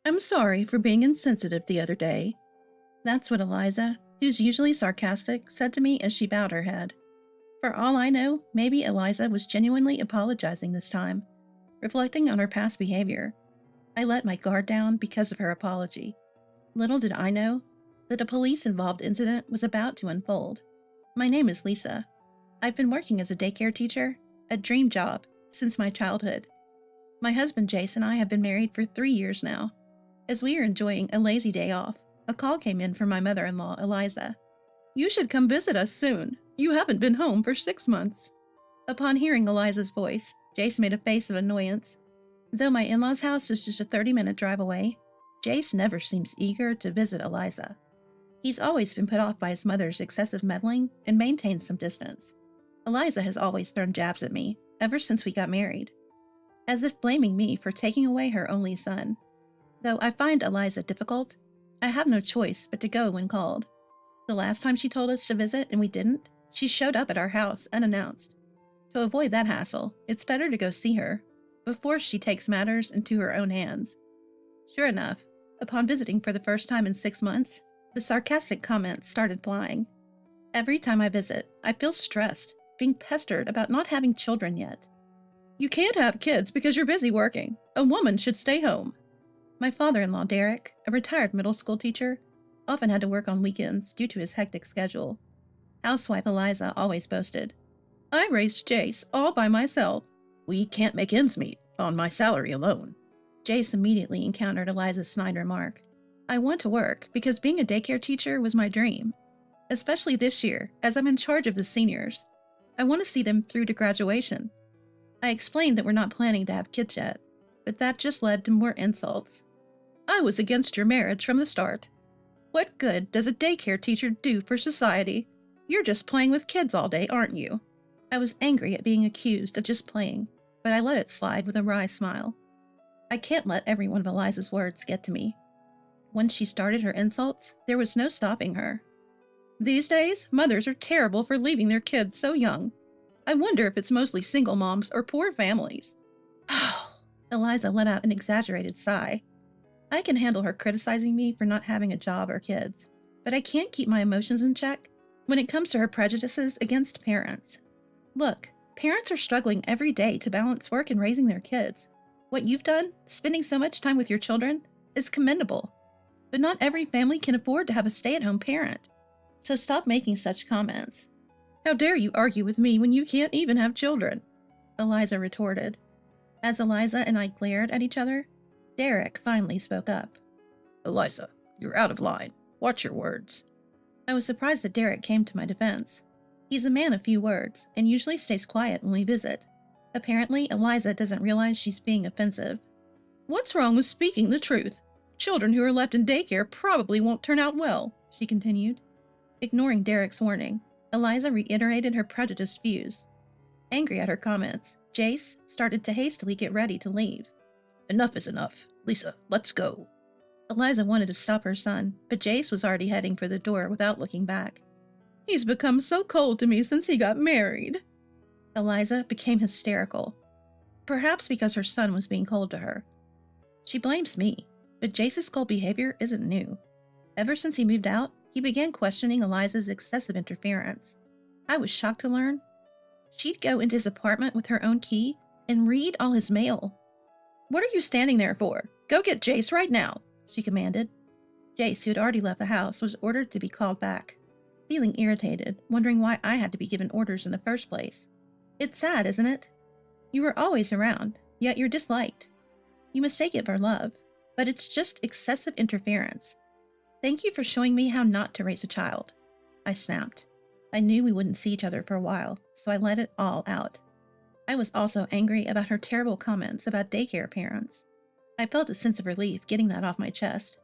I'm sorry for being insensitive the other day. That's what Eliza, who's usually sarcastic, said to me as she bowed her head. For all I know, maybe Eliza was genuinely apologizing this time, reflecting on her past behavior. I let my guard down because of her apology. Little did I know that a police-involved incident was about to unfold. My name is Lisa. I've been working as a daycare teacher, a dream job, since my childhood. My husband Jace and I have been married for 3 years now. As we are enjoying a lazy day off, a call came in from my mother-in-law, Eliza. "You should come visit us soon. You haven't been home for 6 months." Upon hearing Eliza's voice, Jace made a face of annoyance. Though my in-laws' house is just a 30-minute drive away, Jace never seems eager to visit Eliza. He's always been put off by his mother's excessive meddling and maintains some distance. Eliza has always thrown jabs at me, ever since we got married, as if blaming me for taking away her only son. Though I find Eliza difficult, I have no choice but to go when called. The last time she told us to visit and we didn't, she showed up at our house unannounced. To avoid that hassle, it's better to go see her before she takes matters into her own hands. Sure enough, upon visiting for the first time in 6 months, the sarcastic comments started flying. Every time I visit, I feel stressed, being pestered about not having children yet. "You can't have kids because you're busy working. A woman should stay home." My father-in-law, Derek, a retired middle school teacher, often had to work on weekends due to his hectic schedule. Housewife Eliza always boasted, "I raised Jace all by myself. We can't make ends meet on my salary alone." Jace immediately encountered Eliza's snide remark. I want to work because being a daycare teacher was my dream, especially this year as I'm in charge of the seniors. I want to see them through to graduation. I explained that we're not planning to have kids yet, but that just led to more insults. "I was against your marriage from the start. What good does a daycare teacher do for society? You're just playing with kids all day, aren't you?" I was angry at being accused of just playing, but I let it slide with a wry smile. I can't let every one of Eliza's words get to me. Once she started her insults, there was no stopping her. "These days, mothers are terrible for leaving their kids so young. I wonder if it's mostly single moms or poor families." Eliza let out an exaggerated sigh. I can handle her criticizing me for not having a job or kids, but I can't keep my emotions in check when it comes to her prejudices against parents. Look, parents are struggling every day to balance work and raising their kids. What you've done, spending so much time with your children, is commendable. But not every family can afford to have a stay-at-home parent. So stop making such comments. "How dare you argue with me when you can't even have children?" Eliza retorted. As Eliza and I glared at each other, Derek finally spoke up. "Eliza, you're out of line. Watch your words." I was surprised that Derek came to my defense. He's a man of few words, and usually stays quiet when we visit. Apparently, Eliza doesn't realize she's being offensive. "What's wrong with speaking the truth? Children who are left in daycare probably won't turn out well," she continued. Ignoring Derek's warning, Eliza reiterated her prejudiced views. Angry at her comments, Jace started to hastily get ready to leave. "Enough is enough. Lisa, let's go." Eliza wanted to stop her son, but Jace was already heading for the door without looking back. "He's become so cold to me since he got married." Eliza became hysterical, perhaps because her son was being cold to her. She blames me, but Jace's cold behavior isn't new. Ever since he moved out, he began questioning Eliza's excessive interference. I was shocked to learn she'd go into his apartment with her own key and read all his mail. "What are you standing there for? Go get Jace right now," she commanded. Jace, who had already left the house, was ordered to be called back. Feeling irritated, wondering why I had to be given orders in the first place. It's sad, isn't it? You were always around, yet you're disliked. You mistake it for love, but it's just excessive interference. Thank you for showing me how not to raise a child. I snapped. I knew we wouldn't see each other for a while, so I let it all out. I was also angry about her terrible comments about daycare parents. I felt a sense of relief getting that off my chest.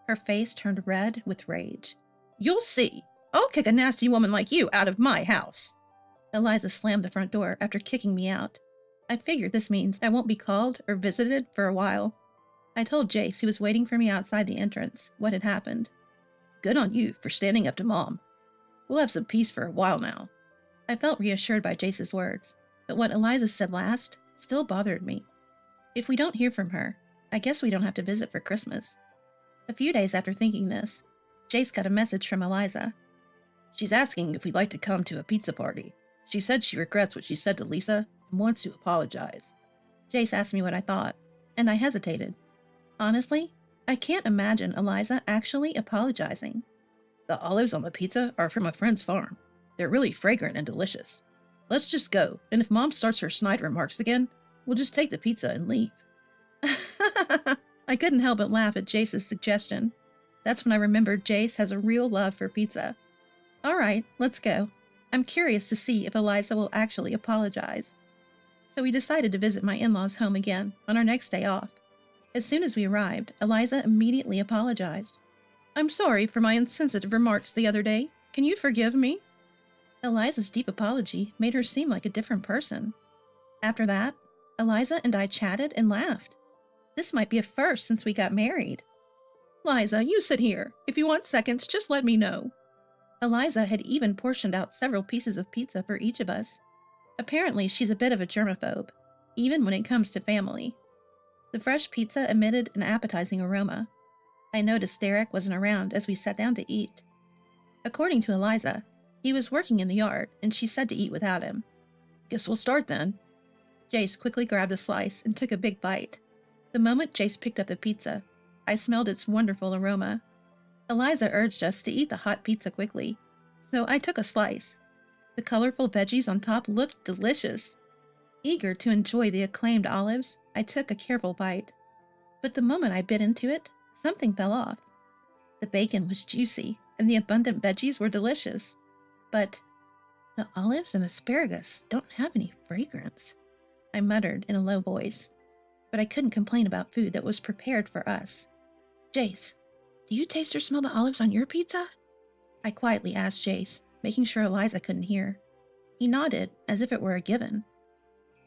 Her face turned red with rage. "You'll see. I'll kick a nasty woman like you out of my house." Eliza slammed the front door after kicking me out. I figured this means I won't be called or visited for a while. I told Jace, who was waiting for me outside the entrance, what had happened. "Good on you for standing up to Mom. We'll have some peace for a while now." I felt reassured by Jace's words, but what Eliza said last still bothered me. If we don't hear from her, I guess we don't have to visit for Christmas. A few days after thinking this, Jace got a message from Eliza. She's asking if we'd like to come to a pizza party. She said she regrets what she said to Lisa and wants to apologize. Jace asked me what I thought, and I hesitated. Honestly, I can't imagine Eliza actually apologizing. The olives on the pizza are from a friend's farm. They're really fragrant and delicious. Let's just go, and if Mom starts her snide remarks again, we'll just take the pizza and leave. I couldn't help but laugh at Jace's suggestion. That's when I remembered Jace has a real love for pizza. All right, let's go. I'm curious to see if Eliza will actually apologize. So we decided to visit my in-laws' home again on our next day off. As soon as we arrived, Eliza immediately apologized. I'm sorry for my insensitive remarks the other day. Can you forgive me? Eliza's deep apology made her seem like a different person. After that, Eliza and I chatted and laughed. This might be a first since we got married. Liza, you sit here. If you want seconds, just let me know. Eliza had even portioned out several pieces of pizza for each of us. Apparently, she's a bit of a germaphobe, even when it comes to family. The fresh pizza emitted an appetizing aroma. I noticed Derek wasn't around as we sat down to eat. According to Eliza, he was working in the yard, and she said to eat without him. Guess we'll start then. Jace quickly grabbed a slice and took a big bite. The moment Jace picked up the pizza, I smelled its wonderful aroma. Eliza urged us to eat the hot pizza quickly, so I took a slice. The colorful veggies on top looked delicious. Eager to enjoy the acclaimed olives, I took a careful bite. But the moment I bit into it, something fell off. The bacon was juicy, and the abundant veggies were delicious. But the olives and asparagus don't have any fragrance, I muttered in a low voice. But I couldn't complain about food that was prepared for us. Jace, do you taste or smell the olives on your pizza? I quietly asked Jace, making sure Eliza couldn't hear. He nodded, as if it were a given.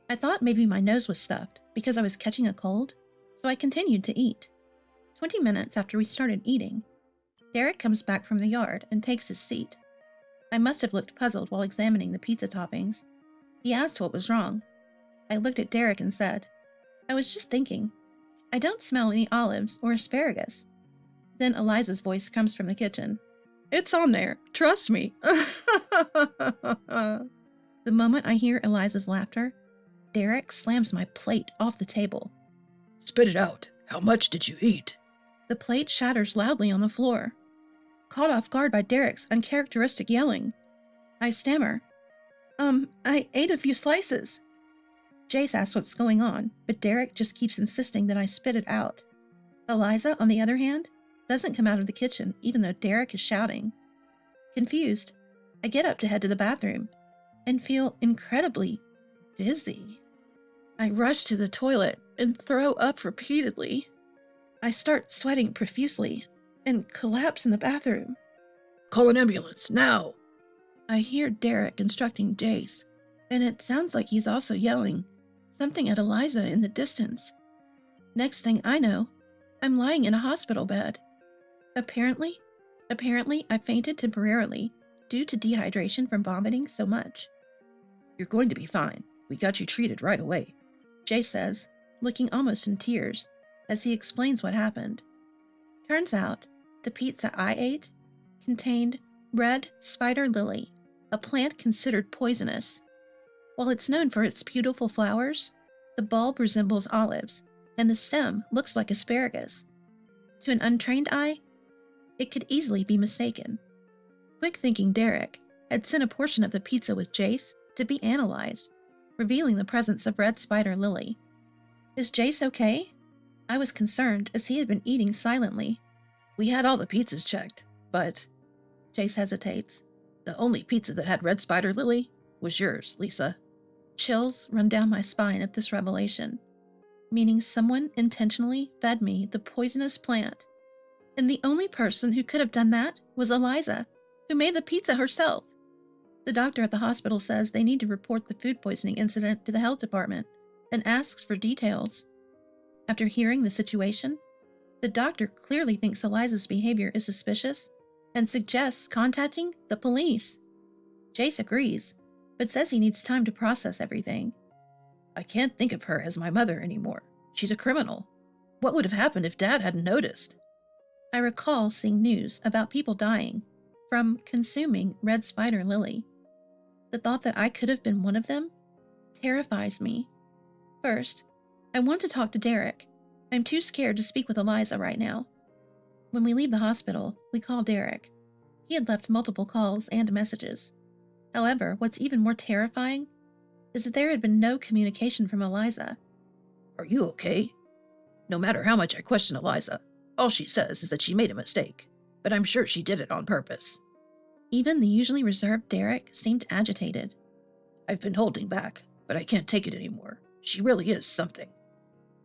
I thought maybe my nose was stuffed because I was catching a cold, so I continued to eat. 20 minutes after we started eating, Derek comes back from the yard and takes his seat. I must have looked puzzled while examining the pizza toppings. He asked what was wrong. I looked at Derek and said, I was just thinking. I don't smell any olives or asparagus. Then Eliza's voice comes from the kitchen. It's on there. Trust me. The moment I hear Eliza's laughter, Derek slams my plate off the table. Spit it out. How much did you eat? The plate shatters loudly on the floor. Caught off guard by Derek's uncharacteristic yelling, I stammer. I ate a few slices. Jace asks what's going on, but Derek just keeps insisting that I spit it out. Eliza, on the other hand, doesn't come out of the kitchen even though Derek is shouting. Confused, I get up to head to the bathroom and feel incredibly dizzy. I rush to the toilet and throw up repeatedly. I start sweating profusely and collapse in the bathroom. Call an ambulance, now! I hear Derek instructing Jace, and it sounds like he's also yelling something at Eliza in the distance. Next thing I know, I'm lying in a hospital bed. Apparently, I fainted temporarily due to dehydration from vomiting so much. You're going to be fine. We got you treated right away, Jace says, looking almost in tears, as he explains what happened. Turns out, the pizza I ate contained red spider lily, a plant considered poisonous. While it's known for its beautiful flowers, the bulb resembles olives, and the stem looks like asparagus. To an untrained eye, it could easily be mistaken. Quick-thinking Derek had sent a portion of the pizza with Jace to be analyzed, revealing the presence of red spider lily. Is Jace okay? I was concerned as he had been eating silently. We had all the pizzas checked, but... Jace hesitates. The only pizza that had red spider lily was yours, Lisa. Chills run down my spine at this revelation, meaning someone intentionally fed me the poisonous plant. And the only person who could have done that was Eliza, who made the pizza herself. The doctor at the hospital says they need to report the food poisoning incident to the health department and asks for details. After hearing the situation, the doctor clearly thinks Eliza's behavior is suspicious and suggests contacting the police. Jace agrees, but says he needs time to process everything. I can't think of her as my mother anymore. She's a criminal. What would have happened if Dad hadn't noticed? I recall seeing news about people dying from consuming red spider lily. The thought that I could have been one of them terrifies me. First, I want to talk to Derek. I'm too scared to speak with Eliza right now. When we leave the hospital, we call Derek. He had left multiple calls and messages. However, what's even more terrifying is that there had been no communication from Eliza. Are you okay? No matter how much I question Eliza, all she says is that she made a mistake, but I'm sure she did it on purpose. Even the usually reserved Derek seemed agitated. I've been holding back, but I can't take it anymore. She really is something.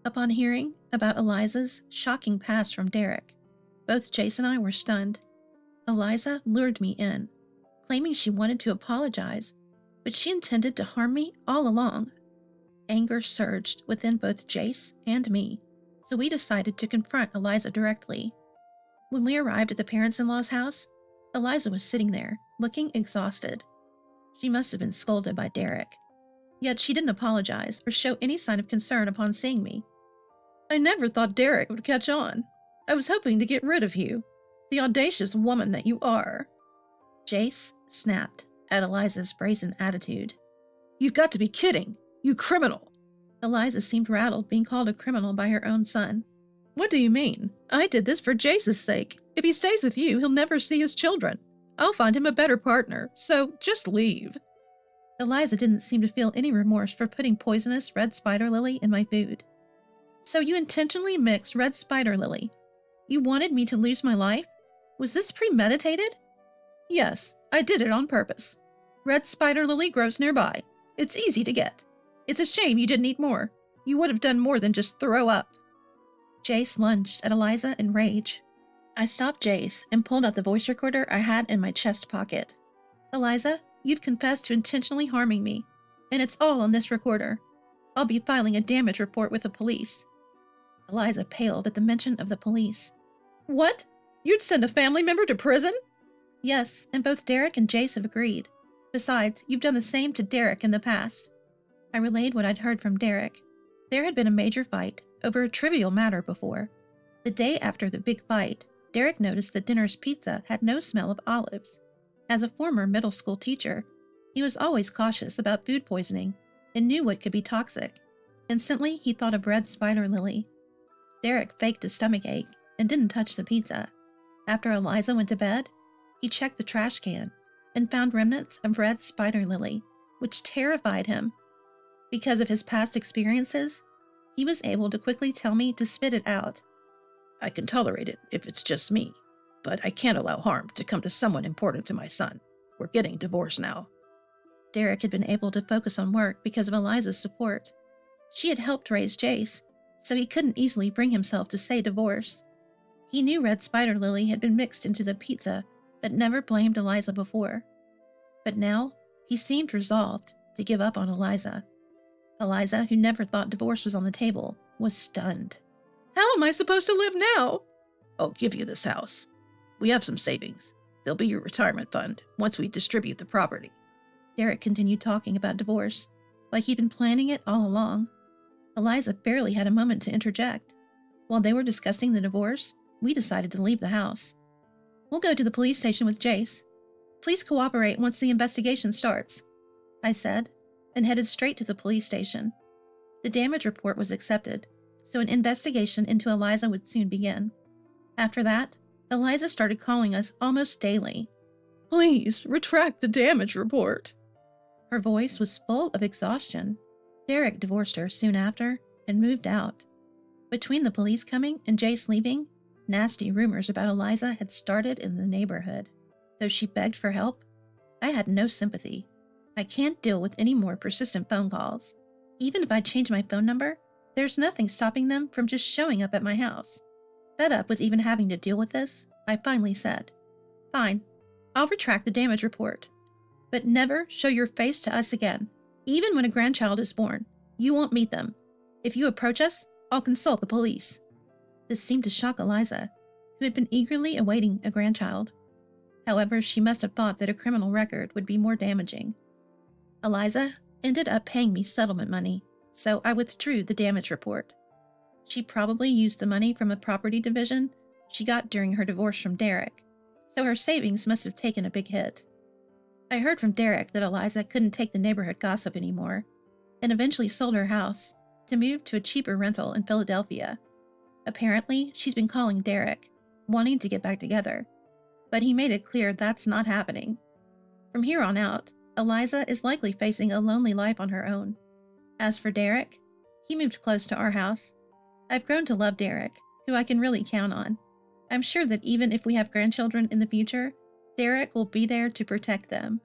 Upon hearing about Eliza's shocking past from Derek, both Jace and I were stunned. Eliza lured me in, claiming she wanted to apologize, but she intended to harm me all along. Anger surged within both Jace and me, so we decided to confront Eliza directly. When we arrived at the parents-in-law's house, Eliza was sitting there, looking exhausted. She must have been scolded by Derek. Yet she didn't apologize or show any sign of concern upon seeing me. I never thought Derek would catch on. I was hoping to get rid of you, the audacious woman that you are. Jace snapped at Eliza's brazen attitude. You've got to be kidding! You criminal! Eliza seemed rattled being called a criminal by her own son. What do you mean? I did this for Jace's sake. If he stays with you, he'll never see his children. I'll find him a better partner, so just leave. Eliza didn't seem to feel any remorse for putting poisonous red spider lily in my food. So you intentionally mixed red spider lily. You wanted me to lose my life? Was this premeditated? Yes, I did it on purpose. Red spider lily grows nearby. It's easy to get. It's a shame you didn't eat more. You would have done more than just throw up. Jace lunged at Eliza in rage. I stopped Jace and pulled out the voice recorder I had in my chest pocket. Eliza, you've confessed to intentionally harming me, and it's all on this recorder. I'll be filing a damage report with the police. Eliza paled at the mention of the police. What? You'd send a family member to prison? Yes, and both Derek and Jace have agreed. Besides, you've done the same to Derek in the past. I relayed what I'd heard from Derek. There had been a major fight over a trivial matter before. The day after the big fight, Derek noticed that dinner's pizza had no smell of olives. As a former middle school teacher, he was always cautious about food poisoning and knew what could be toxic. Instantly, he thought of red spider lily. Derek faked a stomachache and didn't touch the pizza. After Eliza went to bed, he checked the trash can and found remnants of red spider lily, which terrified him. Because of his past experiences, he was able to quickly tell me to spit it out. I can tolerate it if it's just me, but I can't allow harm to come to someone important to my son. We're getting divorced now. Derek had been able to focus on work because of Eliza's support. She had helped raise Jace, so he couldn't easily bring himself to say divorce. He knew red spider lily had been mixed into the pizza, but never blamed Eliza before. But now, he seemed resolved to give up on Eliza. Eliza, who never thought divorce was on the table, was stunned. How am I supposed to live now? I'll give you this house. We have some savings. They'll be your retirement fund once we distribute the property. Derek continued talking about divorce, like he'd been planning it all along. Eliza barely had a moment to interject. While they were discussing the divorce, we decided to leave the house. We'll go to the police station with Jace. Please cooperate once the investigation starts, I said, and headed straight to the police station. The damage report was accepted, so an investigation into Eliza would soon begin. After that, Eliza started calling us almost daily. Please, retract the damage report. Her voice was full of exhaustion. Derek divorced her soon after and moved out. Between the police coming and Jace leaving, nasty rumors about Eliza had started in the neighborhood. Though she begged for help, I had no sympathy. I can't deal with any more persistent phone calls. Even if I change my phone number, there's nothing stopping them from just showing up at my house. Fed up with even having to deal with this, I finally said, Fine, I'll retract the damage report. But never show your face to us again. Even when a grandchild is born, you won't meet them. If you approach us, I'll consult the police. This seemed to shock Eliza, who had been eagerly awaiting a grandchild. However, she must have thought that a criminal record would be more damaging. Eliza ended up paying me settlement money, so I withdrew the damage report. She probably used the money from a property division she got during her divorce from Derek, so her savings must have taken a big hit. I heard from Derek that Eliza couldn't take the neighborhood gossip anymore and eventually sold her house to move to a cheaper rental in Philadelphia. Apparently, she's been calling Derek, wanting to get back together, but he made it clear that's not happening. From here on out, Eliza is likely facing a lonely life on her own. As for Derek, he moved close to our house. I've grown to love Derek, who I can really count on. I'm sure that even if we have grandchildren in the future, Derek will be there to protect them.